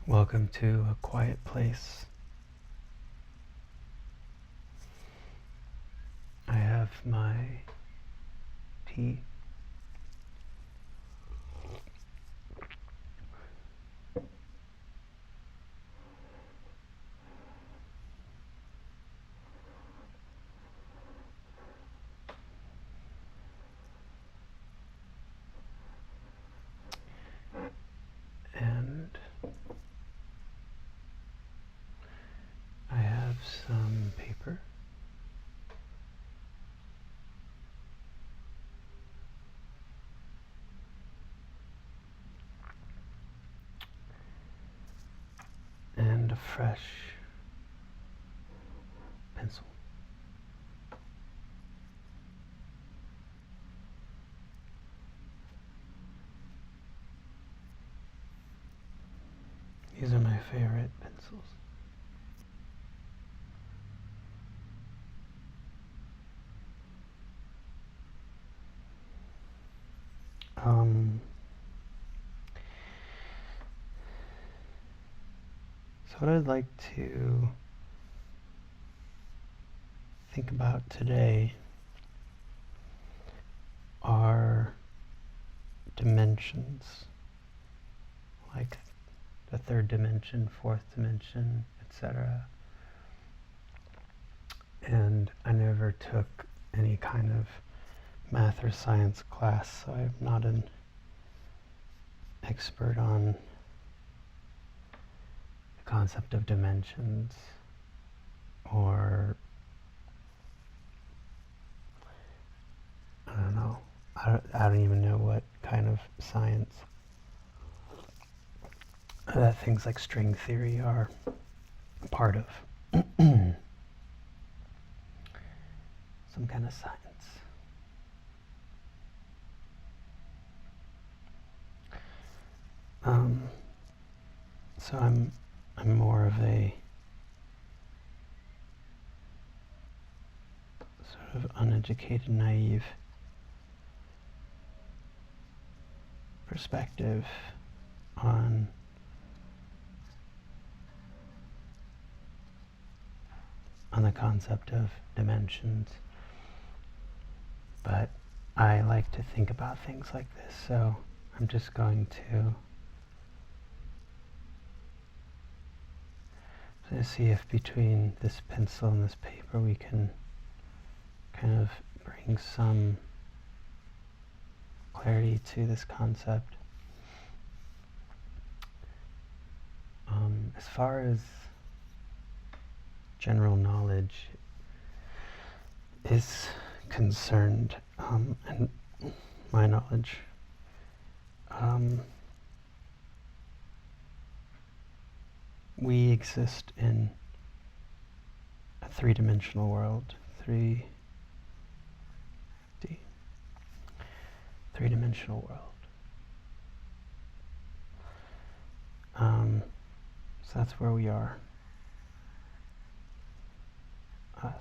Welcome to a quiet place. I have my tea. And I have some paper. And a fresh pencil. These are my favorite pencils. So what I'd like to think about today are dimensions, like the third dimension, fourth dimension, etc. And I never took any kind of math or science class, so I'm not an expert on the concept of dimensions or I don't know. I don't even know what kind of science that things like string theory are a part of. Some kind of science. So I'm more of a sort of uneducated, naive perspective on the concept of dimensions. But I like to think about things like this, so I'm just going to see if between this pencil and this paper we can kind of bring some clarity to this concept. As far as general knowledge is concerned, and my knowledge, we exist in a three-dimensional world, three-dimensional world. So that's where we are, us.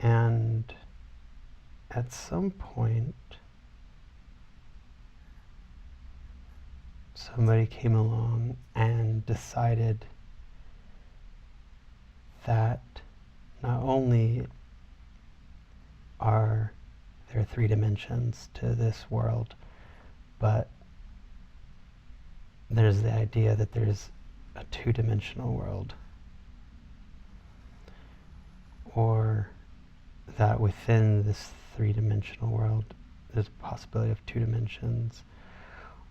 And at some point, somebody came along and decided that not only are there three dimensions to this world, but there's the idea that there's a two-dimensional world, or that within this three-dimensional world there's a possibility of two dimensions,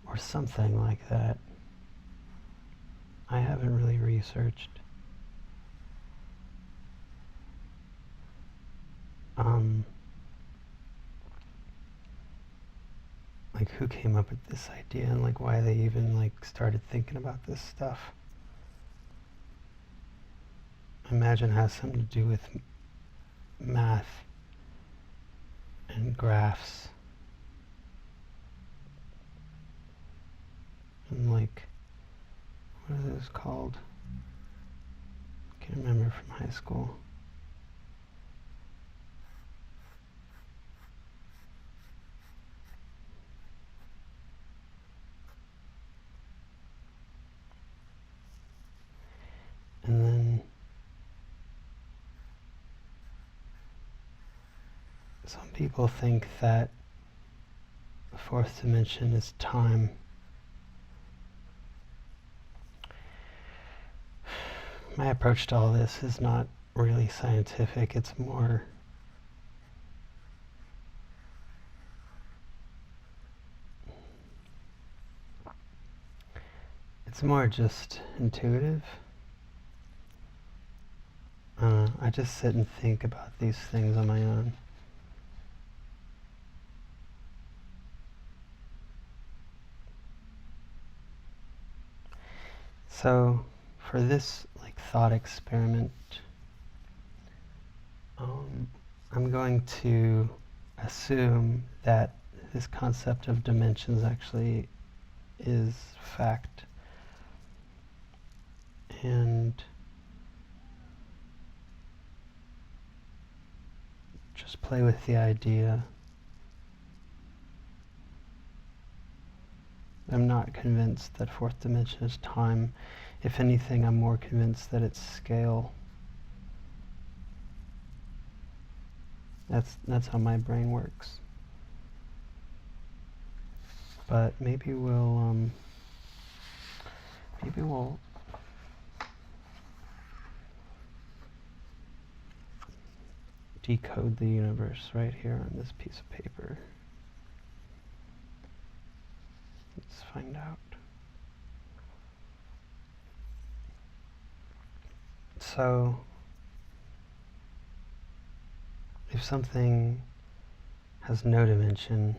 or something like that. I haven't really researched. Like who came up with this idea and like why they even like started thinking about this stuff. I imagine it has something to do with math and graphs and like, what is this called? I can't remember from high school. some people think that the fourth dimension is time. My approach to all this is not really scientific. It's more just intuitive. I just sit and think about these things on my own. So for this thought experiment, I'm going to assume that this concept of dimensions actually is fact, and just play with the idea. I'm not convinced that fourth dimension is time. If anything, I'm more convinced that it's scale. That's how my brain works. But maybe we'll decode the universe right here on this piece of paper. Let's find out. So, if something has no dimension,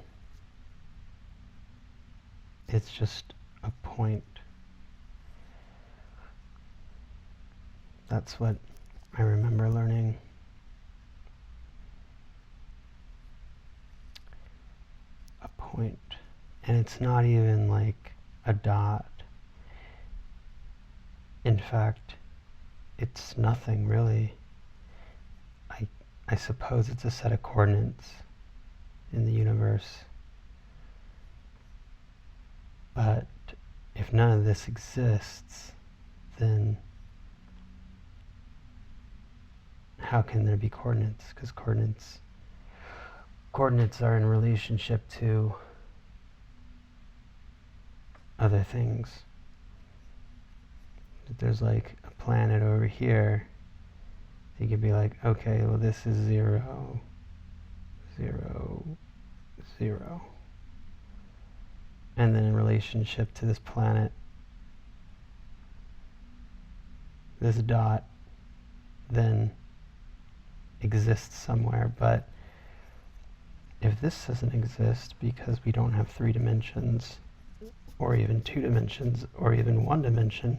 it's just a point. That's what I remember learning. A point. And it's not even like a dot. In fact, it's nothing really. I suppose it's a set of coordinates in the universe. But if none of this exists, then how can there be coordinates? Because coordinates are in relationship to other things. If there's like a planet over here, you could be like, okay, well this is 0, 0, 0. And then in relationship to this planet, this dot then exists somewhere. But if this doesn't exist because we don't have 3 dimensions, or even 2 dimensions, or even 1 dimension,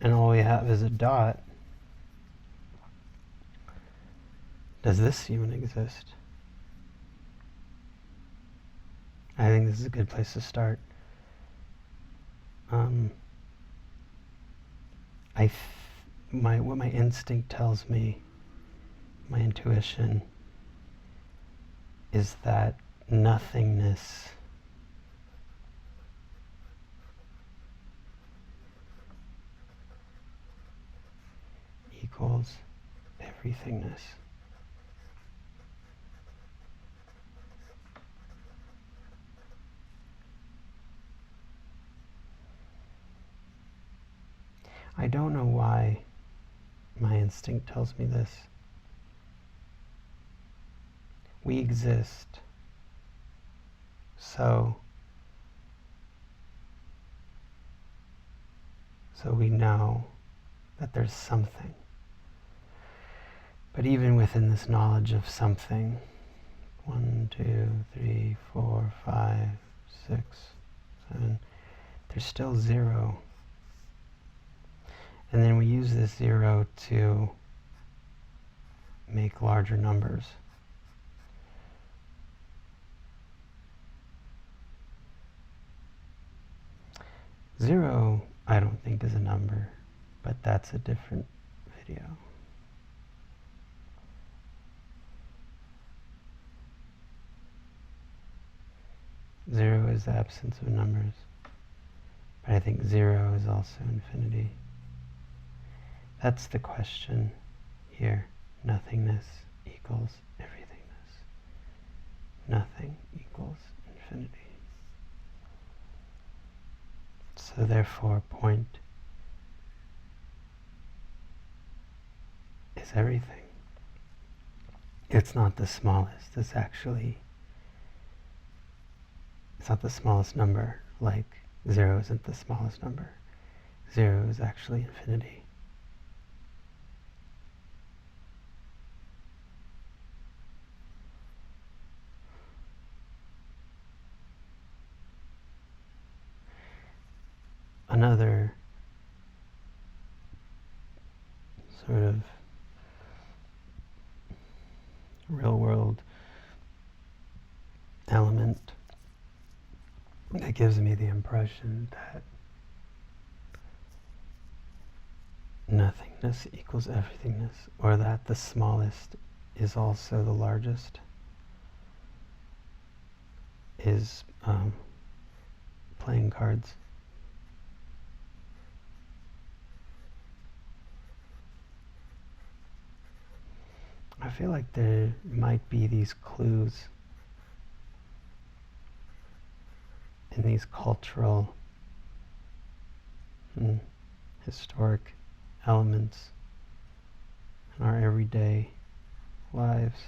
and all we have is a dot, does this even exist? I think this is a good place to start. What my instinct tells me, my intuition, is that nothingness equals everythingness. I don't know why my instinct tells me this. We exist, so we know that there's something. But even within this knowledge of something, 1, 2, 3, 4, 5, 6, 7, there's still 0. And then we use this 0 to make larger numbers. Zero, I don't think, is a number, but that's a different video. Zero is the absence of numbers, but I think 0 is also infinity. That's the question here. Nothingness equals everythingness. nothing equals infinity. So therefore, point is everything. It's not the smallest. It's not the smallest number, like 0 isn't the smallest number. 0 is actually infinity. Another sort of real-world element that gives me the impression that nothingness equals everythingness, or that the smallest is also the largest, is playing cards. I feel like there might be these clues in these cultural and historic elements in our everyday lives.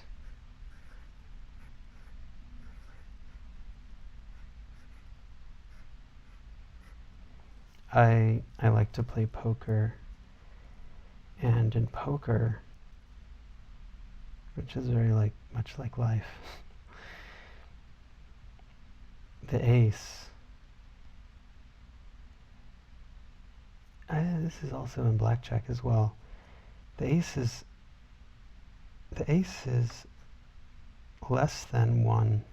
I like to play poker, and in poker, which is very much like life, the ace, this is also in blackjack as well, the ace is less than 1,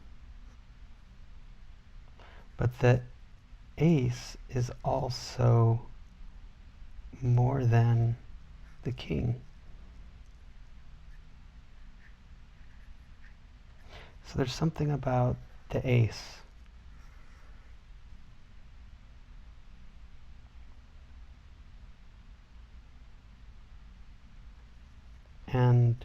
but the ace is also more than the king. So there's something about the ace and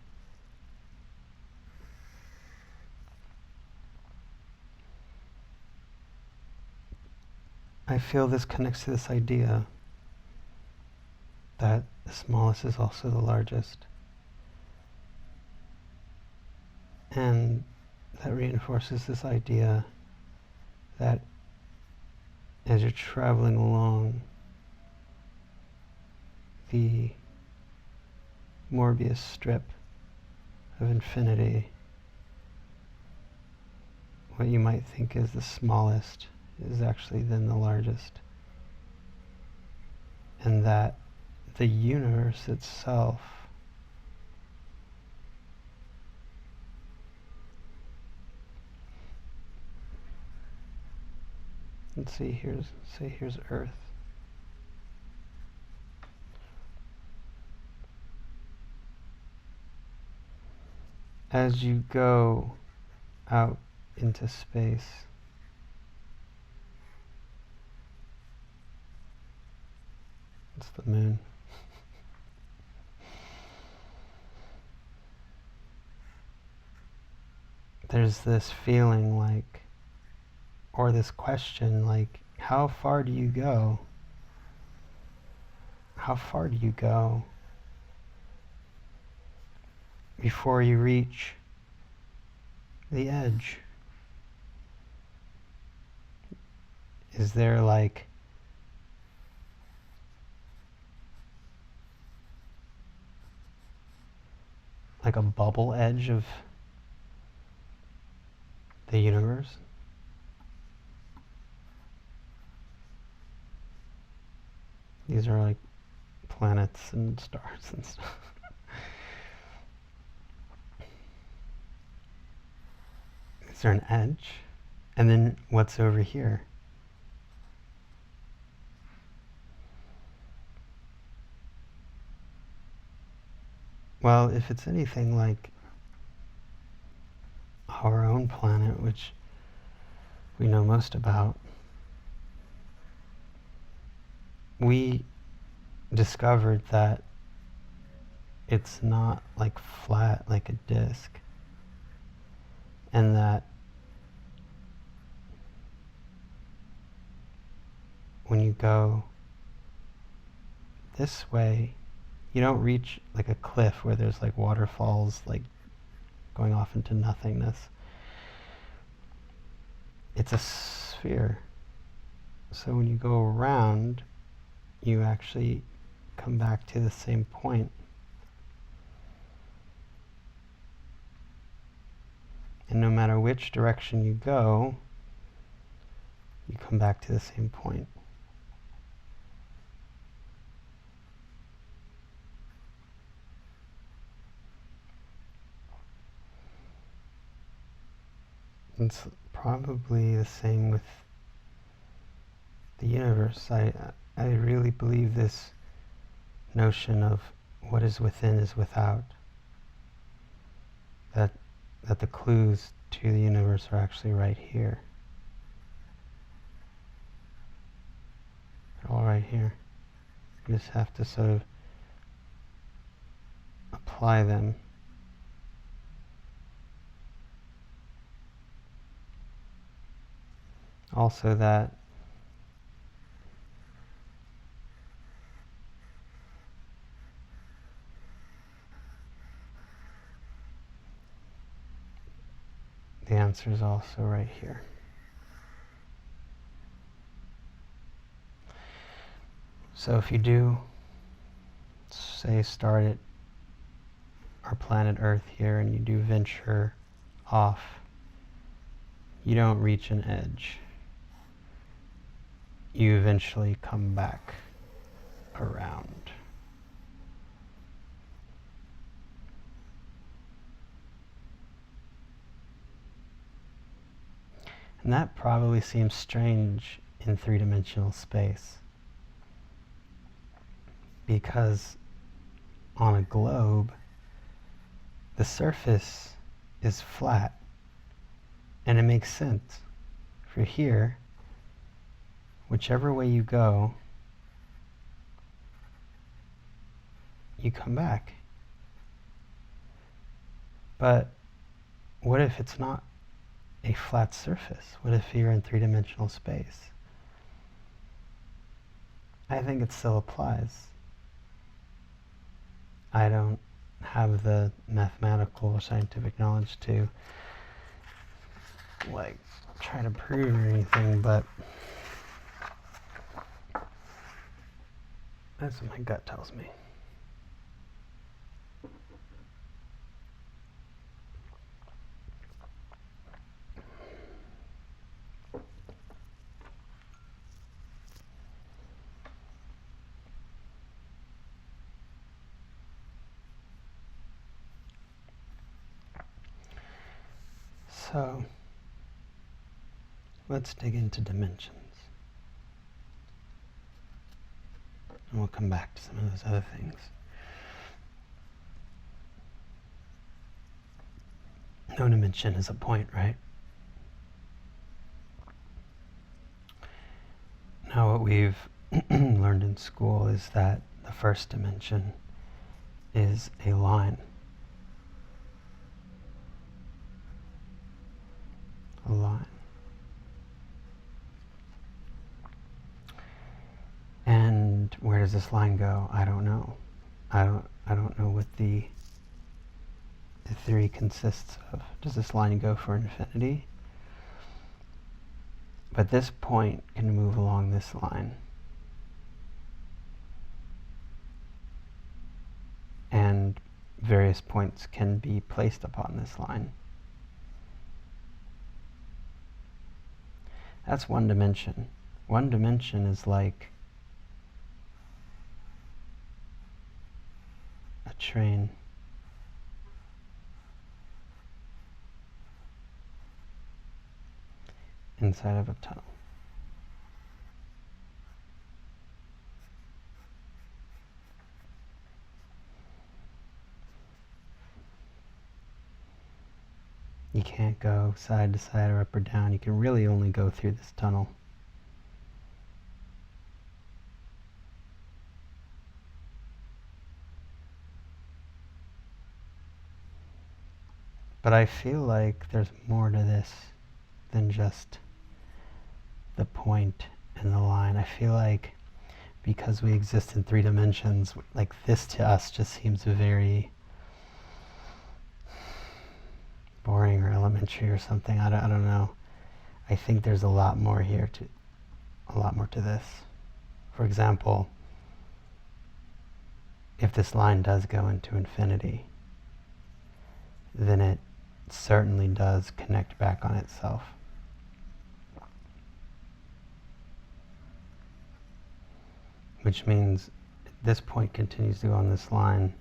I feel this connects to this idea that the smallest is also the largest. And that reinforces this idea that as you're traveling along the Morbius strip of infinity, what you might think is the smallest is actually then the largest. And that the universe itself let's see, here's Earth. As you go out into space, it's the moon. There's this feeling or this question how far do you go? How far do you go before you reach the edge? Is there like a bubble edge of the universe? These are like planets and stars and stuff. Is there an edge? And then what's over here? Well, if it's anything like our own planet, which we know most about, we discovered that it's not flat like a disk, and that when you go this way, you don't reach like a cliff where there's like waterfalls like going off into nothingness. It's a sphere. So when you go around, you actually come back to the same point. And no matter which direction you go, you come back to the same point. It's probably the same with the universe. I really believe this notion of what is within is without. That the clues to the universe are actually right here. They're all right here. You just have to sort of apply them. Also that the answer is also right here. So if you do, say, start at our planet Earth here and you do venture off, you don't reach an edge. You eventually come back around. And that probably seems strange in three-dimensional space, because on a globe, the surface is flat, and it makes sense. For here, whichever way you go, you come back. But what if it's not a flat surface? What if you're in three-dimensional space? I think it still applies. I don't have the mathematical or scientific knowledge to like try to prove or anything, but that's what my gut tells me. So let's dig into dimensions. And we'll come back to some of those other things. No dimension is a point, right? Now what we've learned in school is that the first dimension is a line. A line. And where does this line go? I don't know. I don't know what the theory consists of. Does this line go for infinity? But this point can move along this line. And various points can be placed upon this line. That's one dimension. One dimension is like a train. Inside of a tunnel. You can't go side to side or up or down. You can really only go through this tunnel. But I feel like there's more to this than just the point in the line. I feel like because we exist in 3 dimensions, like this to us just seems very boring or elementary or something. I don't know. I think there's a lot more here to this. For example, if this line does go into infinity, then it certainly does connect back on itself. Which means if this point continues to go on this line,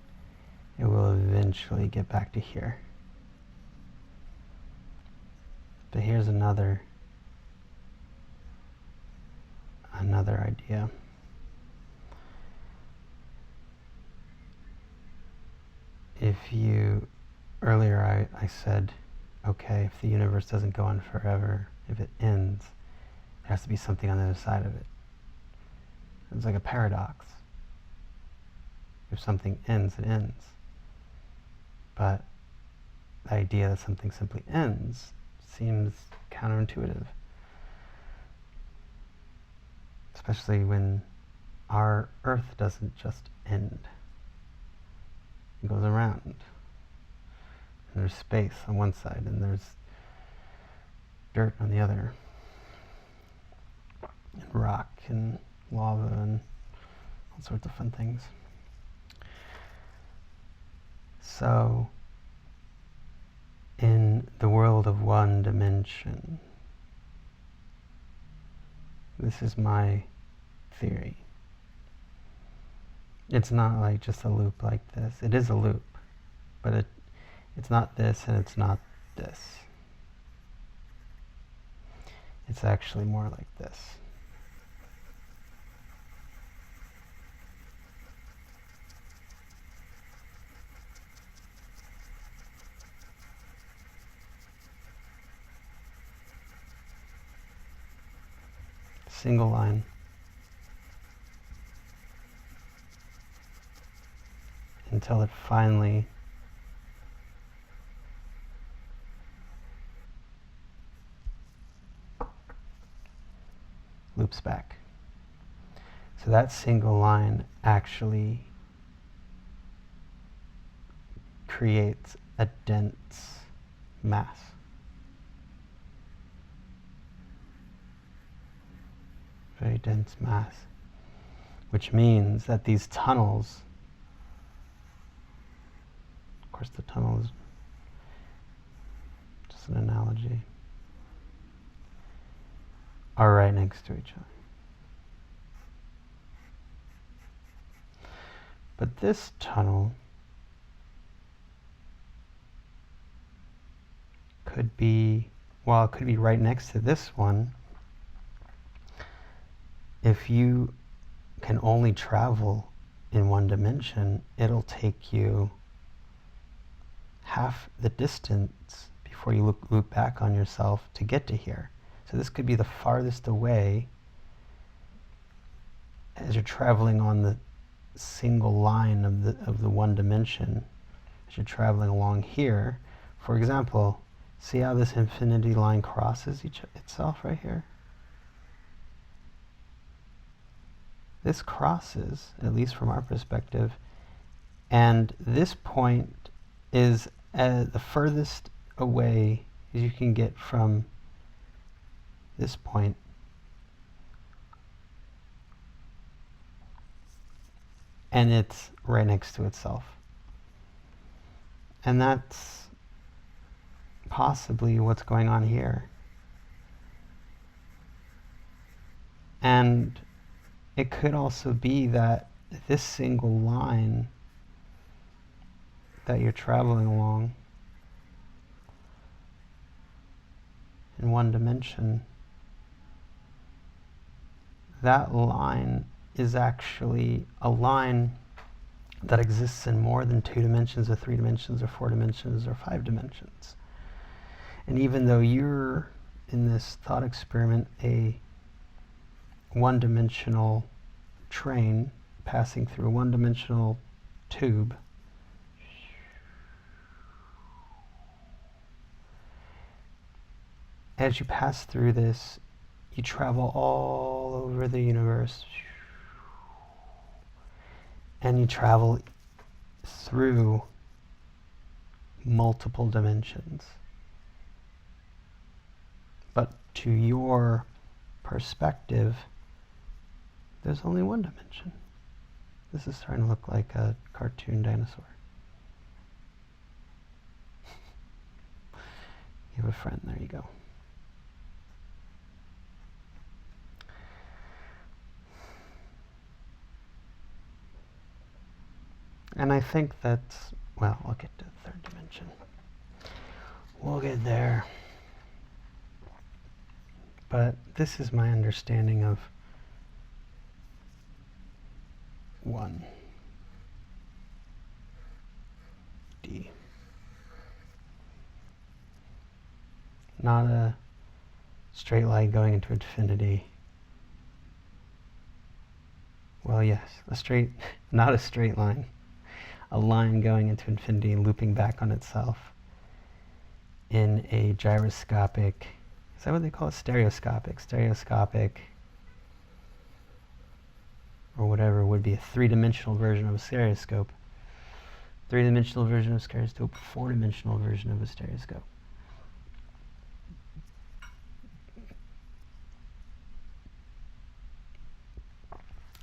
it will eventually get back to here. But here's another idea. Earlier I said, okay, if the universe doesn't go on forever, if it ends, there has to be something on the other side of it. It's like a paradox. If something ends, it ends. But the idea that something simply ends seems counterintuitive. Especially when our Earth doesn't just end. It goes around. And there's space on one side and there's dirt on the other. And rock and lava and all sorts of fun things. So, in the world of 1 dimension, this is my theory. It's not like just a loop like this. It is a loop, but it's not this and it's not this. It's actually more like this. Single line. Until it finally loops back. So that single line actually creates a dense mass. Very dense mass. Which means that these tunnels, of course the tunnel is just an analogy, are right next to each other. But this tunnel could be, well, it could be right next to this one. If you can only travel in 1 dimension, it'll take you half the distance before you loop back on yourself to get to here. So this could be the farthest away as you're traveling on the single line of the 1 dimension. As you're traveling along here, for example, see how this infinity line crosses itself right here? This crosses, at least from our perspective, and this point is the furthest away as you can get from this point. And it's right next to itself. And that's possibly what's going on here. And it could also be that this single line that you're traveling along in 1 dimension, that line is actually a line that exists in more than 2 dimensions or 3 dimensions or 4 dimensions or 5 dimensions. And even though you're in this thought experiment a 1-dimensional train passing through a 1-dimensional tube, as you pass through this, you travel all all over the universe, and you travel through multiple dimensions. But to your perspective, there's only one dimension. This is starting to look like a cartoon dinosaur. You have a friend, there you go. And I think that's, well, I'll get to the third dimension. We'll get there. But this is my understanding of 1D. Not a straight line going into infinity. Well, yes, not a straight line. A line going into infinity, looping back on itself in a gyroscopic, is that what they call it? Stereoscopic, or whatever would be a three-dimensional version of a stereoscope. Three-dimensional version of a stereoscope, four-dimensional version of a stereoscope.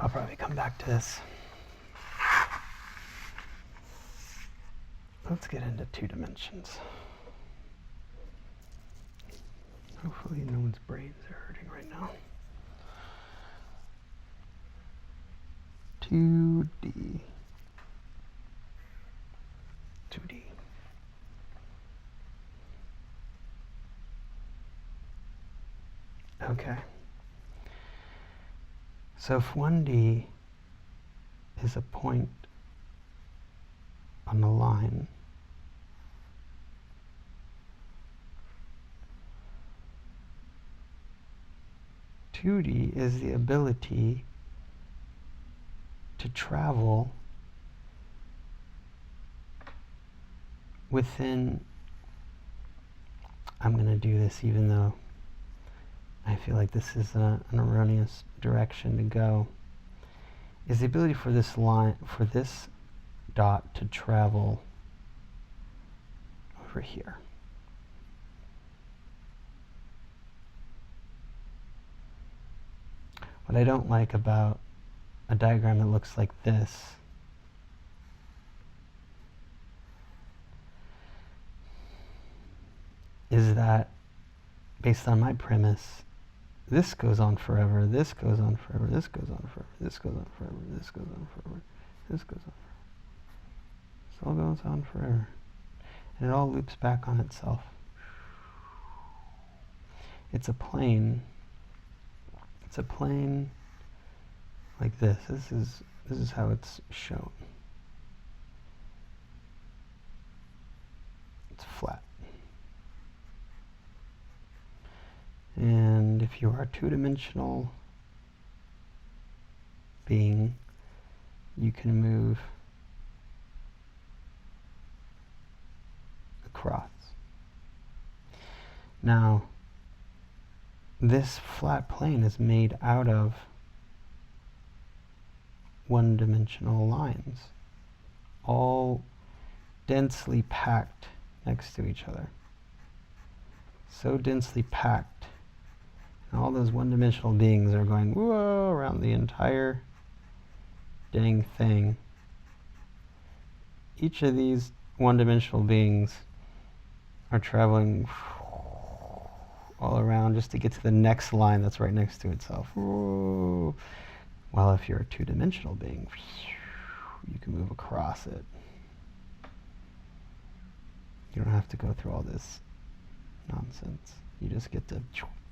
I'll probably come back to this. Let's get into 2 dimensions. Hopefully no one's brains are hurting right now. 2D. Okay. So if 1D is a point on a line, 2D is the ability to travel within, I'm going to do this even though I feel like this is an erroneous direction to go, is the ability for this line, for this dot to travel over here. What I don't like about a diagram that looks like this is that, based on my premise, this goes on forever, this goes on forever, this goes on forever, this goes on forever, this goes on forever, this goes on forever. This all goes on forever. And it all loops back on itself. It's a plane. It's a plane like this. This is how it's shown. It's flat. And if you are a two-dimensional being, you can move across. Now, this flat plane is made out of one-dimensional lines, all densely packed next to each other. So densely packed. And all those one-dimensional beings are going whoa around the entire dang thing. Each of these one-dimensional beings are traveling all around just to get to the next line that's right next to itself. Whoa. While if you're a two-dimensional being, you can move across it. You don't have to go through all this nonsense. You just get to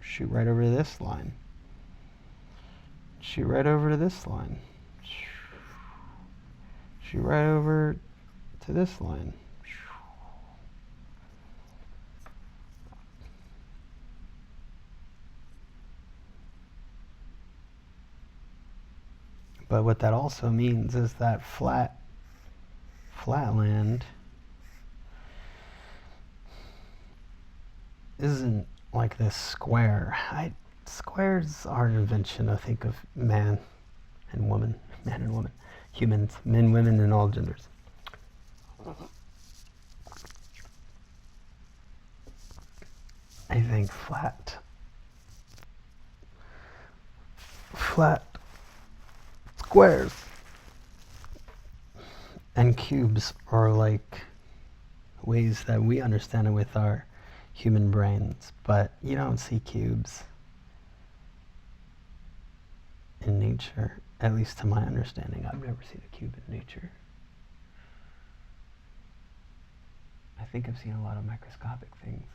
shoot right over to this line. Shoot right over to this line. Shoot right over to this line. But what that also means is that flatland isn't like this square. Squares are an invention, I think, of man and woman, humans, men, women, and all genders. I think flat squares and cubes are like ways that we understand it with our human brains, but you don't see cubes in nature, at least to my understanding. I've never seen a cube in nature. I think I've seen a lot of microscopic things.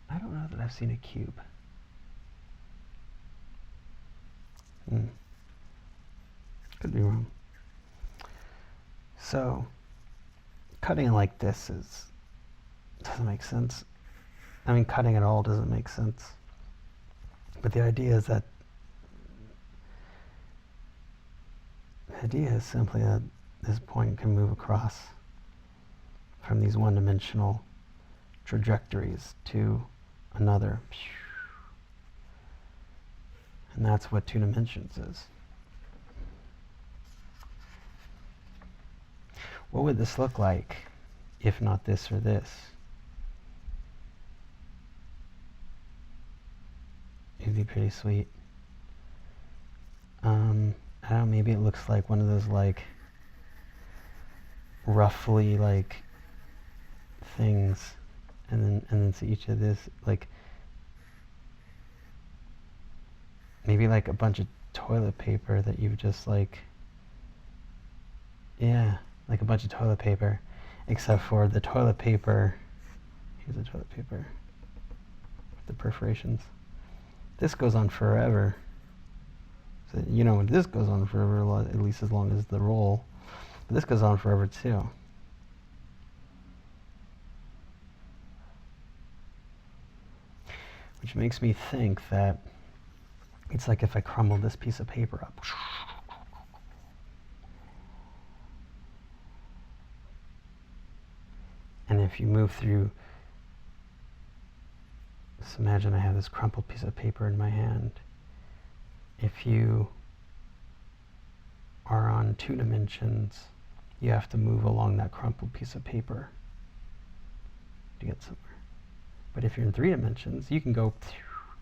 I don't know that I've seen a cube. Could be wrong. So, cutting it like this doesn't make sense. I mean, cutting at all doesn't make sense. But the idea is simply that this point can move across from these one-dimensional trajectories to another. And that's what 2 dimensions is. What would this look like if not this or this? It'd be pretty sweet. I don't know, maybe it looks like one of those like roughly like things, and then to each of this like maybe like a bunch of toilet paper that you've just like, yeah, like a bunch of toilet paper, except for the toilet paper, here's the toilet paper with the perforations. This goes on forever. So, you know, this goes on forever, at least as long as the roll. But this goes on forever too. Which makes me think that it's like if I crumble this piece of paper up. And if you move through, just imagine I have this crumpled piece of paper in my hand. If you are on 2 dimensions, you have to move along that crumpled piece of paper to get somewhere. But if you're in 3 dimensions, you can go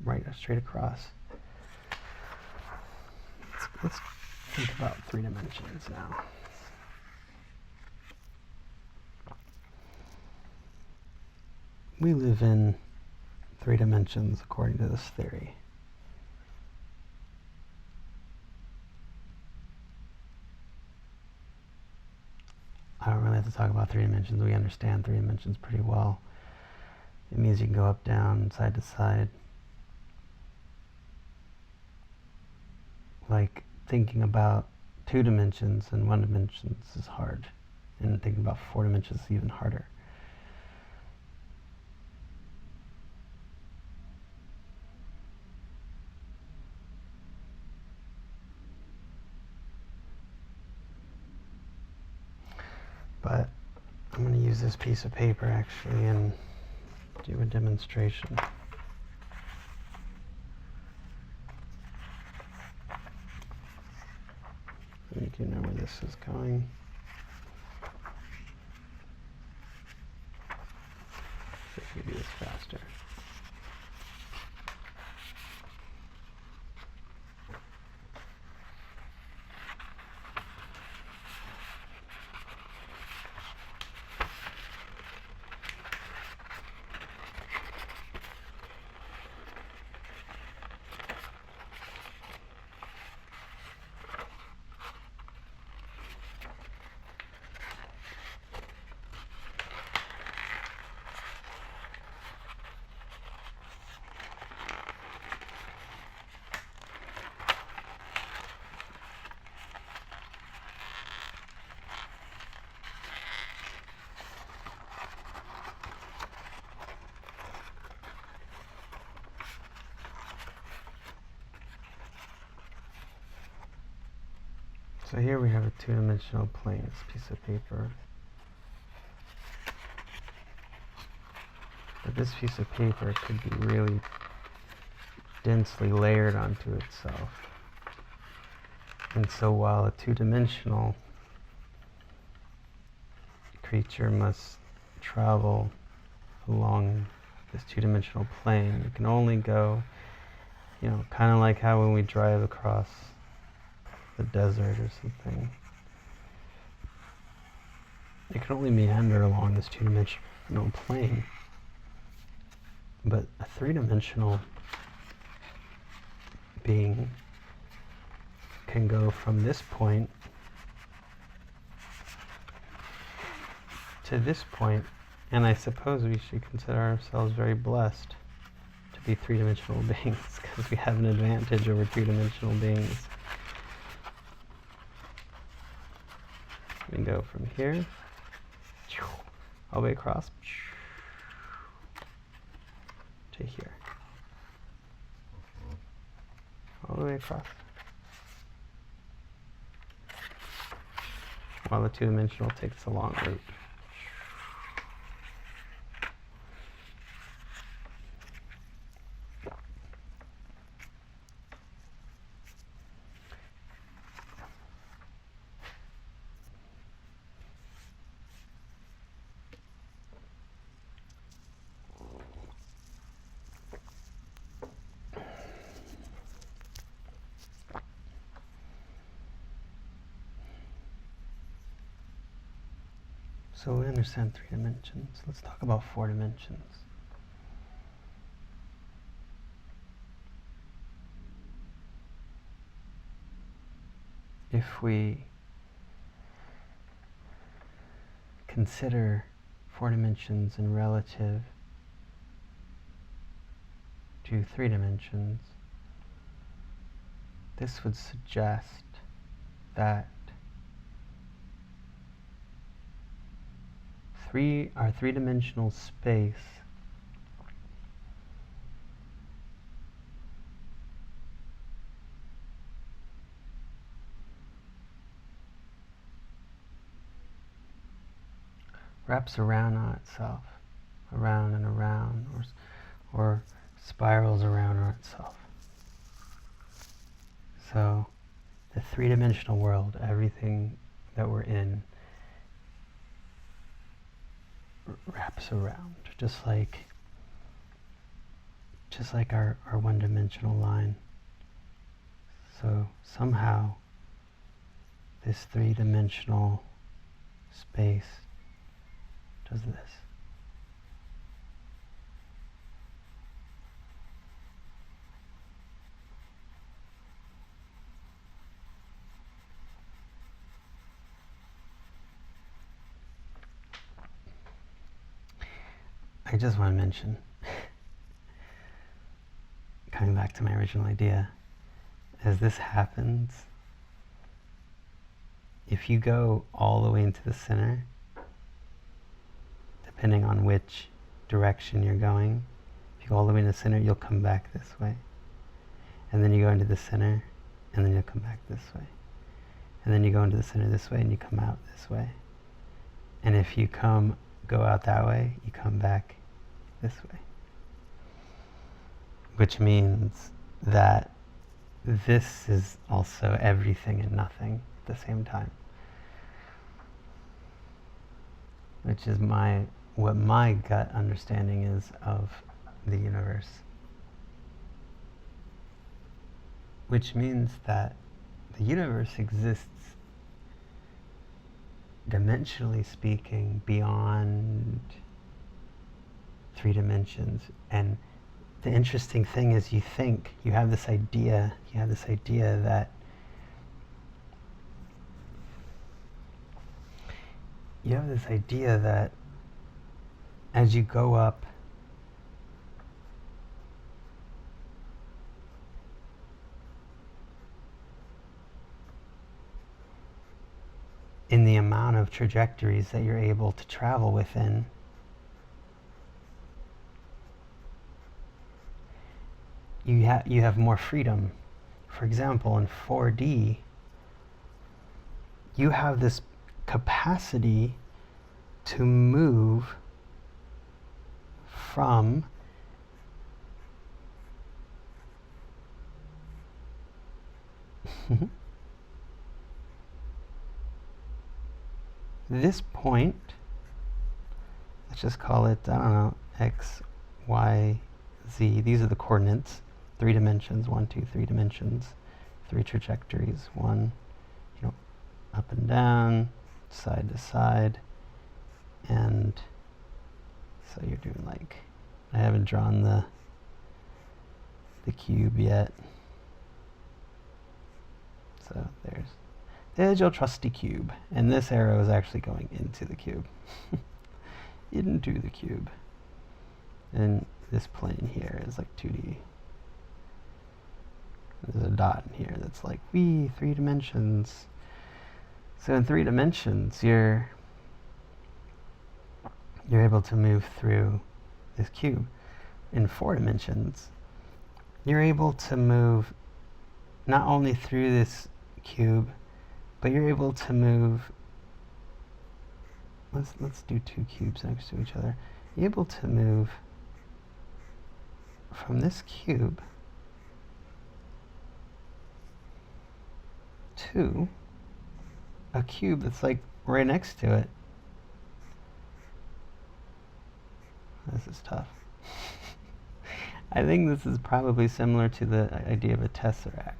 right straight across. Let's think about 3 dimensions now. We live in 3 dimensions according to this theory. I don't really have to talk about 3 dimensions. We understand 3 dimensions pretty well. It means you can go up, down, side to side. Like thinking about 2 dimensions and 1 dimension is hard. And thinking about 4 dimensions is even harder. But I'm going to use this piece of paper actually and do a demonstration. So you can know where this is going. So if you do this faster. So here we have a 2-dimensional plane, this piece of paper. But this piece of paper could be really densely layered onto itself. And so while a two-dimensional creature must travel along this two-dimensional plane, it can only go, kind of like how when we drive across the desert or something, it can only meander along this two-dimensional plane. But a three-dimensional being can go from this point to this point, and I suppose we should consider ourselves very blessed to be three-dimensional beings, because we have an advantage over two-dimensional beings. We go from here all the way across to here, all the way across, while the two-dimensional takes a long route. So we understand 3 dimensions. Let's talk about 4 dimensions. If we consider 4 dimensions in relative to 3 dimensions, this would suggest that our three-dimensional space wraps around on itself, around and around, or spirals around on itself. So the three-dimensional world, everything that we're in, wraps around, just like our one-dimensional line. So somehow this three-dimensional space does this. I just want to mention, coming back to my original idea, as this happens, if you go all the way into the center, depending on which direction you're going, if you go all the way into the center, you'll come back this way. And then you go into the center, and then you'll come back this way. And then you go into the center this way, and you come out this way. And if you go out that way, you come back this way. Which means that this is also everything and nothing at the same time. Which is what my gut understanding is of the universe. Which means that the universe exists, dimensionally speaking, beyond 3 dimensions. And the interesting thing is you have this idea that as you go up, in the amount of trajectories that you're able to travel within, you have more freedom. For example, in 4D, you have this capacity to move from This point, let's just call it, I don't know, x, y, z. These are the coordinates, 3 dimensions, 1, 2, 3 dimensions, 3 trajectories, 1, up and down, side to side, and so you're doing like, I haven't drawn the cube yet. So there's your trusty cube, and this arrow is actually going into the cube. Into the cube. And this plane here is like 2D. There's a dot in here that's like, 3 dimensions. So in 3 dimensions, you're able to move through this cube. In 4 dimensions, you're able to move not only through this cube, but you're able to move, let's do 2 cubes next to each other. You're able to move from this cube to a cube that's like right next to it. This is tough. I think this is probably similar to the idea of a tesseract.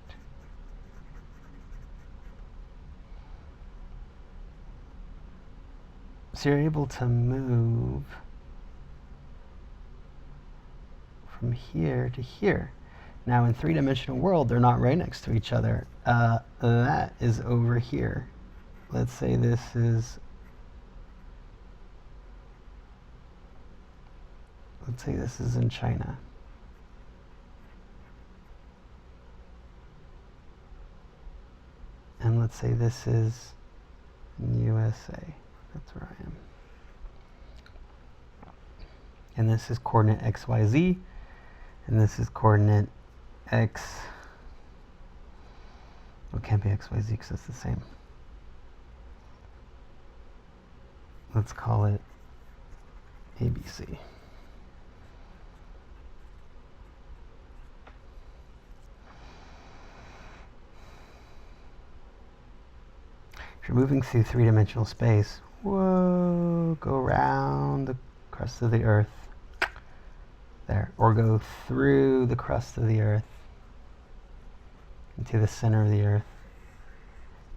So you're able to move from here to here. Now in 3-dimensional world, they're not right next to each other. That is over here. Let's say this is, in China. And let's say this is in the USA. That's where I am. And this is coordinate x, y, z. And this is coordinate x. Well, it can't be x, y, z because it's the same. Let's call it ABC. If you're moving through 3-dimensional space, whoa, go around the crust of the Earth. There. Or go through the crust of the Earth into the center of the Earth.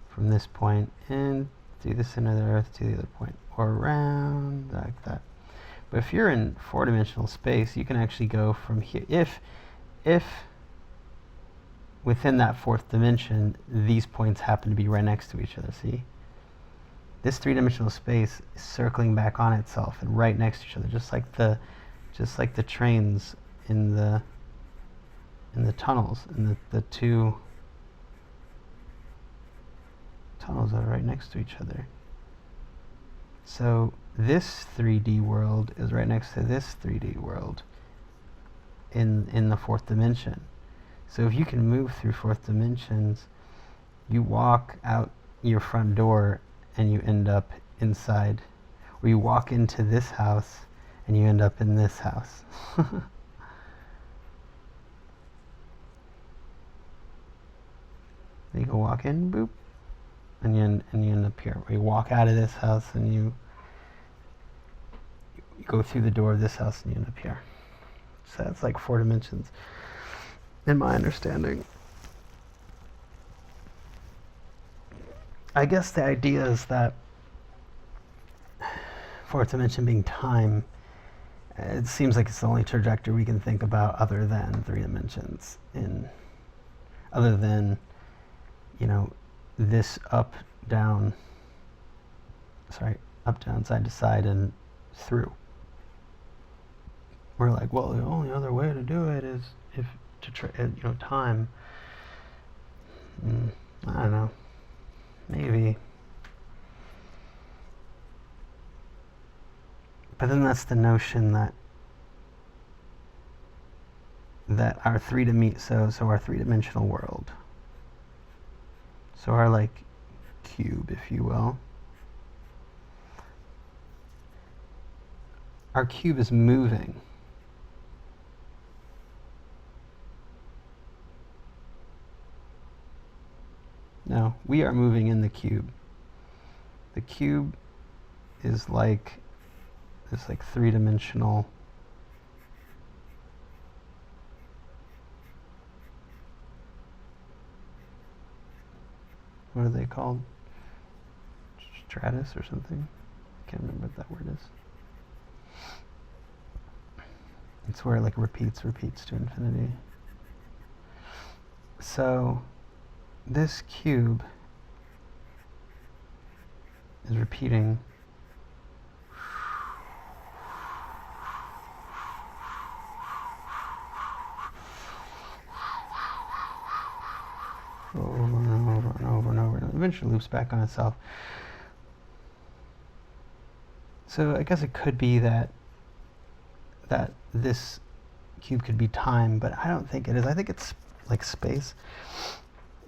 From this point and through the center of the Earth to the other point. Or around like that. But if you're in 4-dimensional space, you can actually go from here. If within that 4th dimension, these points happen to be right next to each other, see? This 3-dimensional space is circling back on itself and right next to each other, just like the trains in the tunnels, and the 2 tunnels are right next to each other. So this 3D world is right next to this 3D world in the 4th dimension. So if you can move through 4th dimensions, you walk out your front door and you end up inside. Or you walk into this house and you end up in this house. You can walk in, boop, and you end up here. Or you walk out of this house and you go through the door of this house and you end up here. So that's like 4 dimensions, in my understanding. I guess the idea is that 4th dimension being time, it seems like it's the only trajectory we can think about other than 3 dimensions. Other than, this up, down, side to side, and through. We're like, well, the only other way to do it is time. I don't know. Maybe. But then that's the notion that our 3-dimensional world, so our like cube, if you will, our cube is moving. So we are moving in the cube. The cube is like this like three-dimensional what are they called? Stratus or something? I can't remember what that word is. It's where it like repeats to infinity. So this cube is repeating over and over and over and over, and eventually loops back on itself. So I guess it could be that this cube could be time, but I don't think it is. I think it's like space.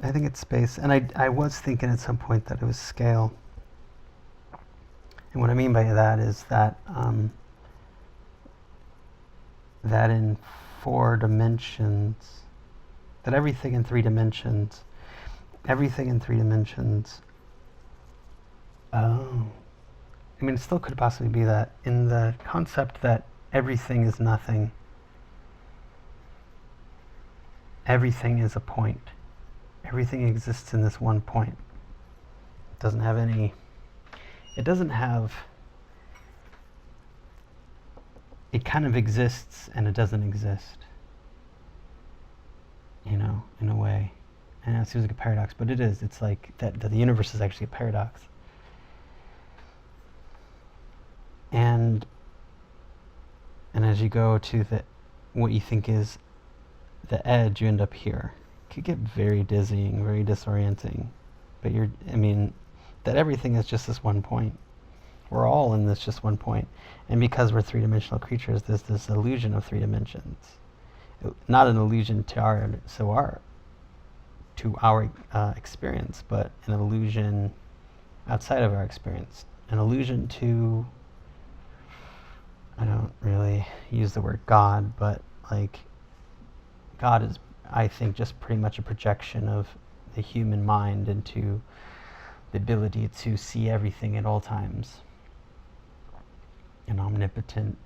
I think it's space, and I was thinking at some point that it was scale. And what I mean by that is that that in 4 dimensions, that everything in 3 dimensions, oh, I mean, it still could possibly be that in the concept that everything is nothing, everything is a point. Everything exists in this one point. It doesn't have any, it kind of exists and it doesn't exist, you know, in a way. And it seems like a paradox, but it is. It's like that the universe is actually a paradox. And as you go to what you think is the edge, you end up here. It could get very dizzying, very disorienting. But that everything is just this one point. We're all in this just one point. And because we're 3-dimensional creatures, there's this illusion of 3 dimensions. Not an illusion to our experience, but an illusion outside of our experience. An illusion to, I don't really use the word God, but like God is, I think, just pretty much a projection of the human mind into the ability to see everything at all times. An omnipotent,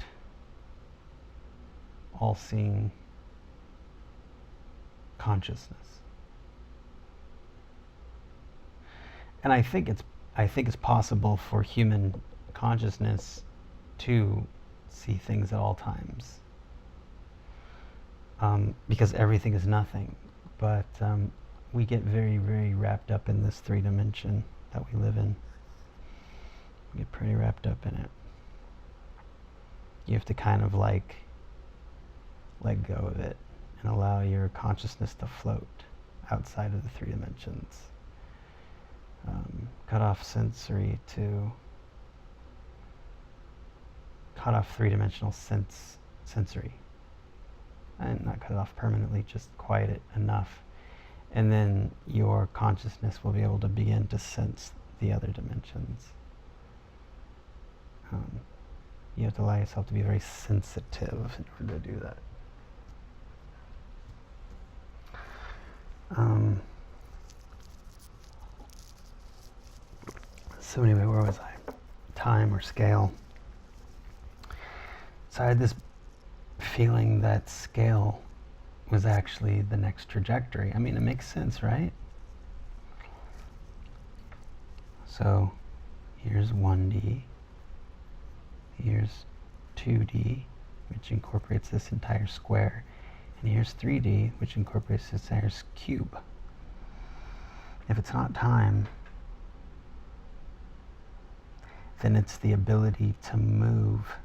all-seeing consciousness. And I think it's possible for human consciousness to see things at all times, because everything is nothing. But we get very, very wrapped up in this 3 dimension that we live in. We get pretty wrapped up in it. You have to kind of like let go of it and allow your consciousness to float outside of the 3 dimensions. Cut off 3-dimensional sensory. And not cut it off permanently, just quiet it enough. And then your consciousness will be able to begin to sense the other dimensions. You have to allow yourself to be very sensitive in order to do that. So anyway, where was I? Time or scale. So I had this feeling that scale was actually the next trajectory. I mean, it makes sense, right? So here's 1D. Here's 2D, which incorporates this entire square. And here's 3D, which incorporates this entire cube. If it's not time, then it's the ability to move.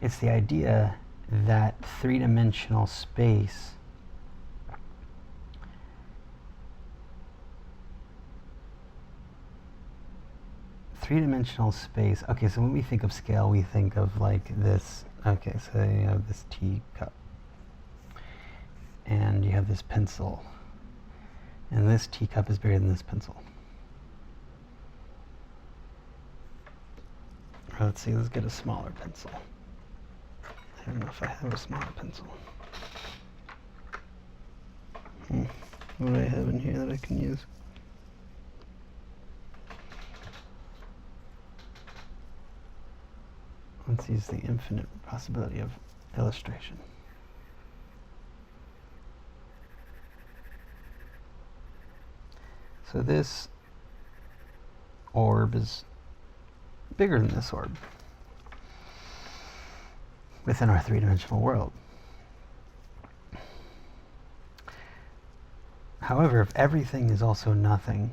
It's the idea that 3-dimensional space okay, so when we think of scale, we think of like this. Okay, so you have this teacup, and you have this pencil, and this teacup is bigger than this pencil. Or let's get a smaller pencil. I don't know if I have a smaller pencil. What do I have in here that I can use? Let's use the infinite possibility of illustration. So this orb is bigger than this orb within our three-dimensional world. However, if everything is also nothing,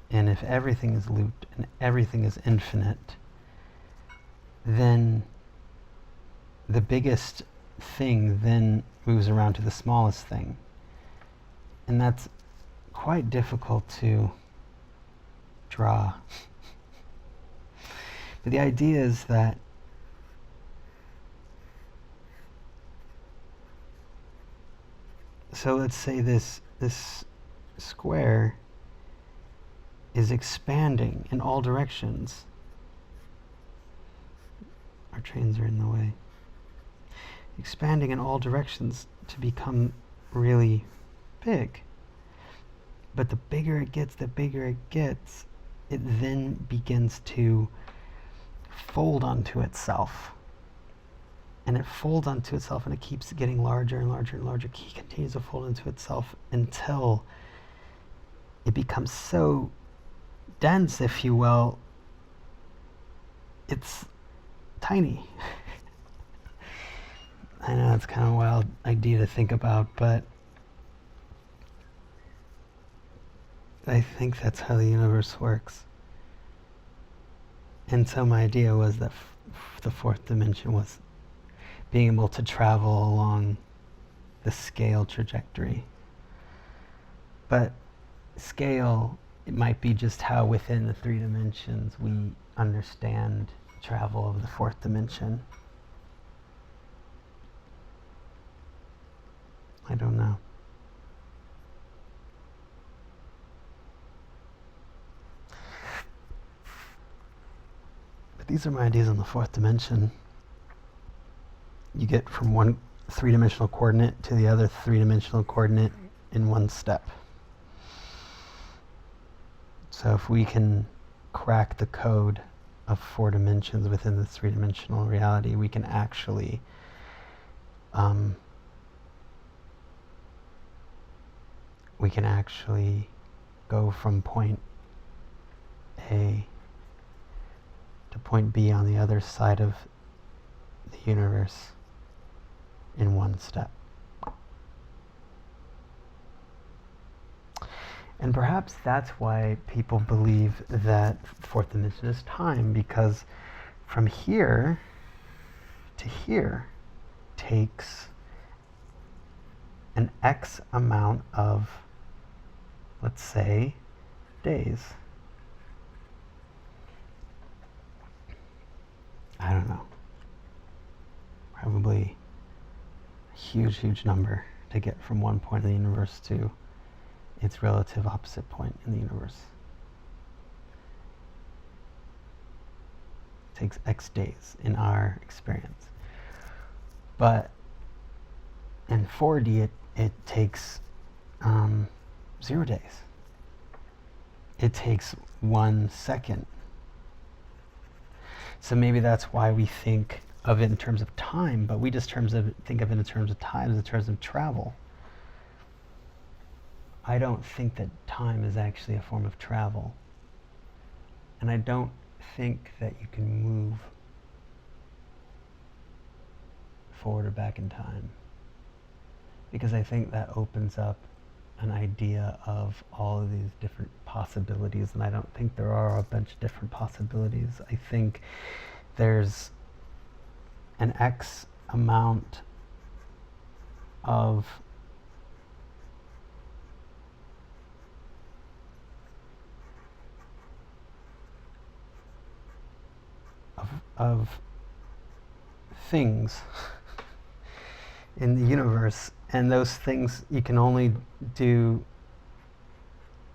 and if everything is looped and everything is infinite, then the biggest thing then moves around to the smallest thing. And that's quite difficult to draw. But the idea is that so let's say this square is expanding in all directions. Our trains are in the way. Expanding in all directions to become really big. But the bigger it gets, it then begins to fold onto itself. And it folds onto itself, and it keeps getting larger and larger and larger. It continues to fold into itself until it becomes so dense, if you will, it's tiny. I know it's kind of a wild idea to think about, but I think that's how the universe works. And so my idea was that the fourth dimension was being able to travel along the scale trajectory. But scale, it might be just how within the three dimensions we understand travel of the fourth dimension. I don't know. But these are my ideas on the fourth dimension. You get from one three-dimensional coordinate to the other three-dimensional coordinate in one step. So if we can crack the code of 4 dimensions within the three-dimensional reality, we can actually go from point A to point B on the other side of the universe in one step. And perhaps that's why people believe that fourth dimension is time, because from here to here takes an X amount of, let's say, days. I don't know. Probably a huge, huge number to get from one point of the universe to its relative opposite point in the universe. It takes X days in our experience. But in 4D, it takes 0 days. It takes 1 second. So maybe that's why we think of it in terms of time, but we just think of it in terms of time, in terms of travel. I don't think that time is actually a form of travel. And I don't think that you can move forward or back in time, because I think that opens up an idea of all of these different possibilities, and I don't think there are a bunch of different possibilities. I think there's an X amount of things in the universe, and those things you can only do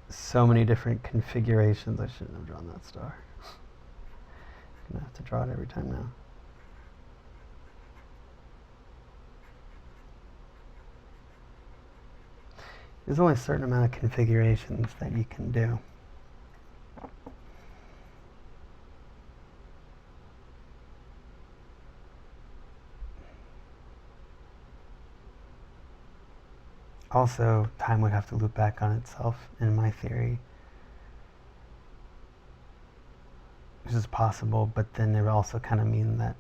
so many different configurations. I shouldn't have drawn that star. I'm gonna have to draw it every time now. There's only a certain amount of configurations that you can do. Also, time would have to loop back on itself in my theory. Which is possible, but then it would also kind of mean that,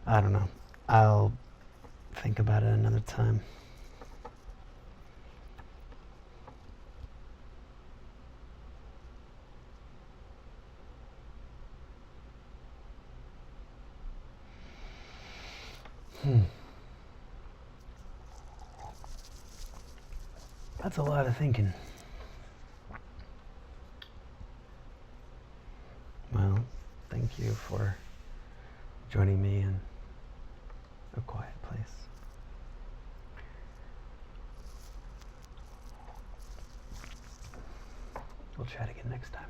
I don't know. I'll think about it another time. That's a lot of thinking. Well, thank you for joining me in a quiet place. We'll chat again next time.